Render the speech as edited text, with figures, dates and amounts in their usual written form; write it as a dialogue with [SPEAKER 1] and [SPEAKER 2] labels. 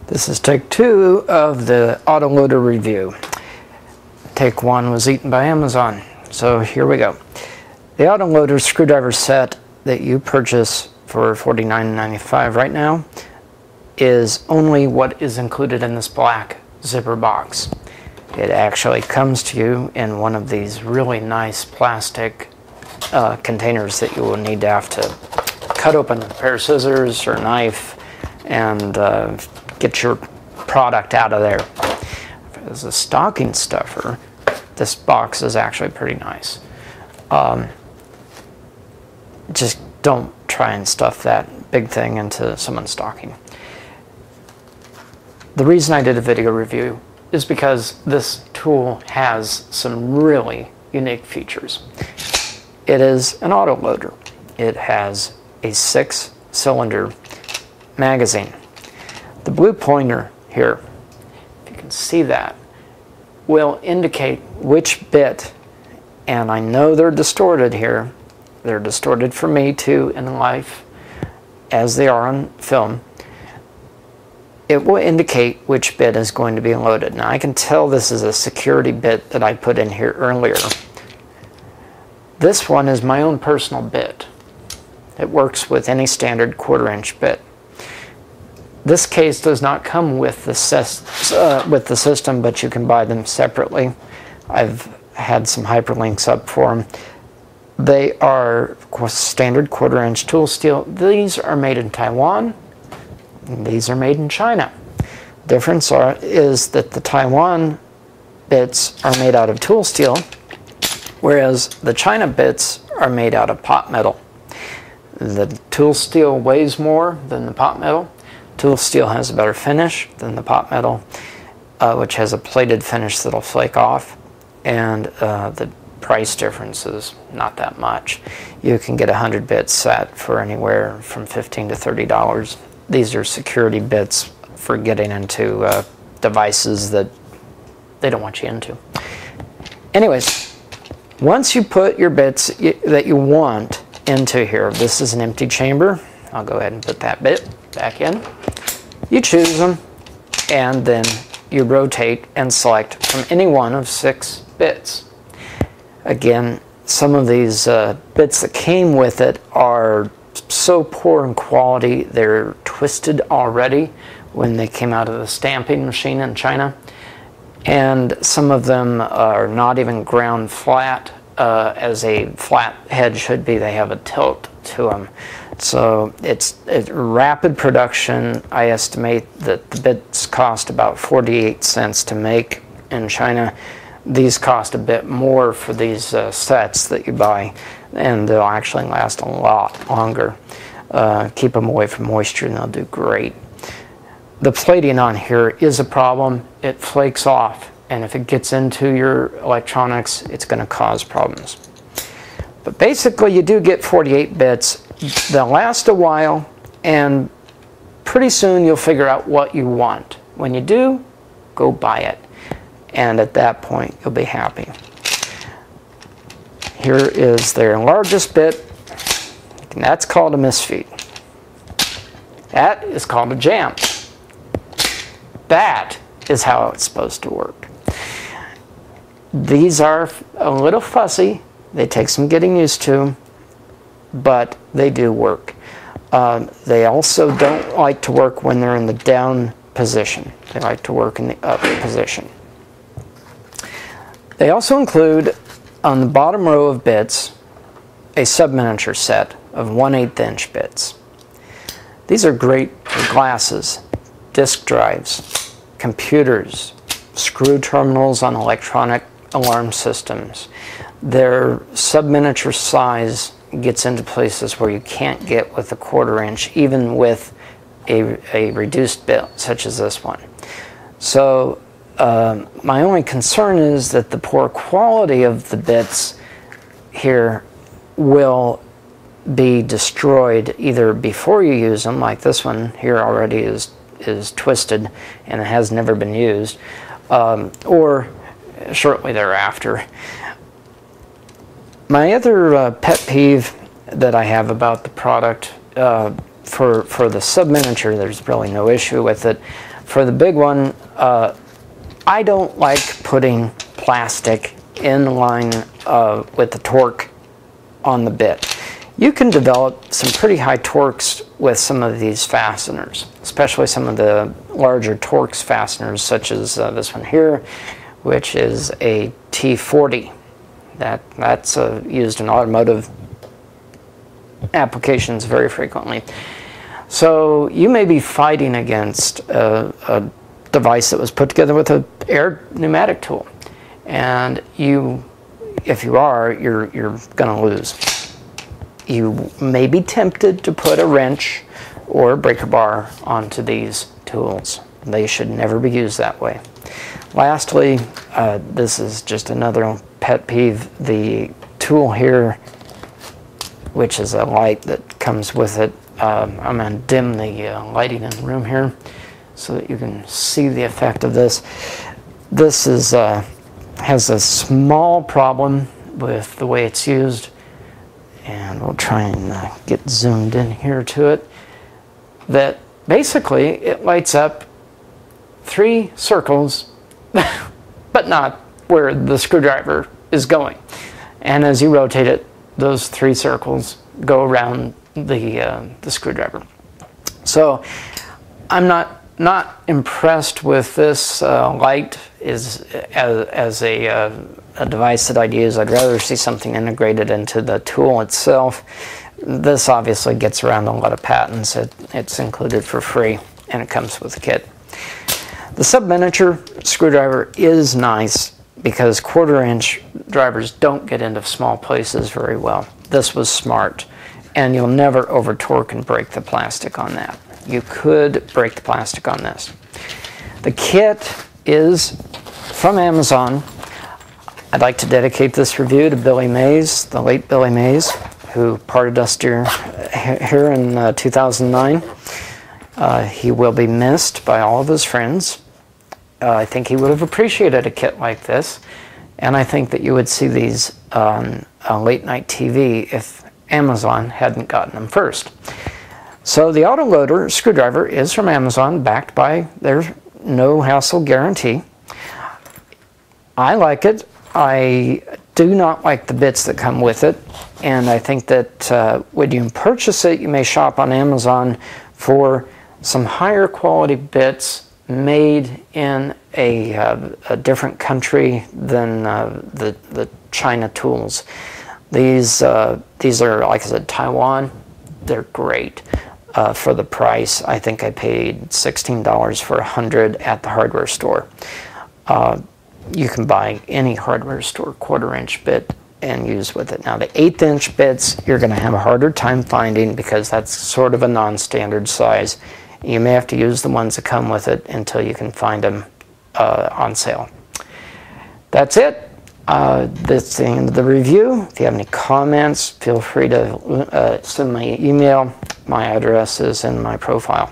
[SPEAKER 1] This is take 2 of the Autoloader review. Take 1 was eaten by Amazon, so here we go. The Autoloader screwdriver set that you purchase for $49.95 right now is only what is included in this black zipper box. It actually comes to you in one of these really nice plastic containers that you will need to have to cut open with a pair of scissors or a knife and get your product out of there. If it was a stocking stuffer, this box is actually pretty nice. Just don't try and stuff that big thing into someone's stocking. The reason I did a video review is because this tool has some really unique features. It is an autoloader. It has a 6-cylinder magazine. The blue pointer here, if you can see that, will indicate which bit, and I know they're distorted here. They're distorted for me too in life, as they are on film. It will indicate which bit is going to be loaded. Now I can tell this is a security bit that I put in here earlier. This one is my own personal bit. It works with any standard 1/4-inch bit. This case does not come with the system, but you can buy them separately. I've had some hyperlinks up for them. They are standard 1/4-inch tool steel. These are made in Taiwan. These are made in China. The difference is that the Taiwan bits are made out of tool steel, whereas the China bits are made out of pot metal. The tool steel weighs more than the pot metal. Tool steel has a better finish than the pot metal, which has a plated finish that'll flake off, and the price difference is not that much. You can get a 100-bit set for anywhere from $15 to $30. These are security bits for getting into devices that they don't want you into. Anyways, once you put your bits that you want into here, this is an empty chamber. I'll go ahead and put that bit back in. You choose them, and then you rotate and select from any one of 6 bits. Again, some of these bits that came with it are so poor in quality, they're twisted already when they came out of the stamping machine in China, and some of them are not even ground flat as a flat head should be. They have a tilt to them. So it's rapid production. I estimate that the bits cost about 48 cents to make in China. These cost a bit more for these sets that you buy, and they'll actually last a lot longer. Keep them away from moisture and they'll do great. The plating on here is a problem. It flakes off, and if it gets into your electronics, it's going to cause problems. But basically you do get 48 bits. They'll last a while, and pretty soon you'll figure out what you want. When you do, go buy it, and at that point you'll be happy. Here is their largest bit, and that's called a misfeed. That is called a jam. That is how it's supposed to work. These are a little fussy. They take some getting used to, but they do work. They also don't like to work when they're in the down position. They like to work in the up position. They also include, on the bottom row of bits, a sub-miniature set of 1/8-inch bits. These are great for glasses, disk drives, computers, screw terminals on electronic alarm systems. Their sub-miniature size gets into places where you can't get with a 1/4-inch, even with a reduced bit such as this one. So my only concern is that the poor quality of the bits here will be destroyed either before you use them, like this one here already is twisted and it has never been used, or shortly thereafter. My other pet peeve that I have about the product, for the sub-miniature, there's really no issue with it. For the big one, I don't like putting plastic in line with the torque on the bit. You can develop some pretty high torques with some of these fasteners, especially some of the larger Torx fasteners, such as this one here, which is a T40. That's used in automotive applications very frequently. So you may be fighting against a device that was put together with an air pneumatic tool, and if you are, you're going to lose. You may be tempted to put a wrench or a breaker bar onto these tools. They should never be used that way. Lastly, this is just another pet peeve. The tool here, which is a light that comes with it, I'm going to dim the lighting in the room here so that you can see the effect of this. This is has a small problem with the way it's used, and we'll try and get zoomed in here to it, that basically it lights up 3 circles but not where the screwdriver is going, and as you rotate it, those 3 circles go around the screwdriver. So I'm not impressed with this light as a device that I'd use. I'd rather see something integrated into the tool itself. This obviously gets around a lot of patents. It's included for free, and it comes with a kit. The sub-miniature screwdriver is nice because 1/4-inch drivers don't get into small places very well. This was smart, and you'll never over-torque and break the plastic on that. You could break the plastic on this. The kit is from Amazon. I'd like to dedicate this review to Billy Mays, the late Billy Mays, who parted us here in 2009. He will be missed by all of his friends. I think he would have appreciated a kit like this, and I think that you would see these on late night TV if Amazon hadn't gotten them first. So the Autoloader screwdriver is from Amazon, backed by their no-hassle guarantee. I like it. I do not like the bits that come with it, and I think that when you purchase it, you may shop on Amazon for some higher quality bits made in a different country than the China tools. These are, like I said, Taiwan. They're great for the price. I think I paid $16 for 100 at the hardware store. You can buy any hardware store 1/4-inch bit and use with it. Now the 1/8-inch bits you're going to have a harder time finding because that's sort of a non-standard size. You may have to use the ones that come with it until you can find them on sale. That's it. That's the end of the review. If you have any comments, feel free to send me an email. My address is in my profile.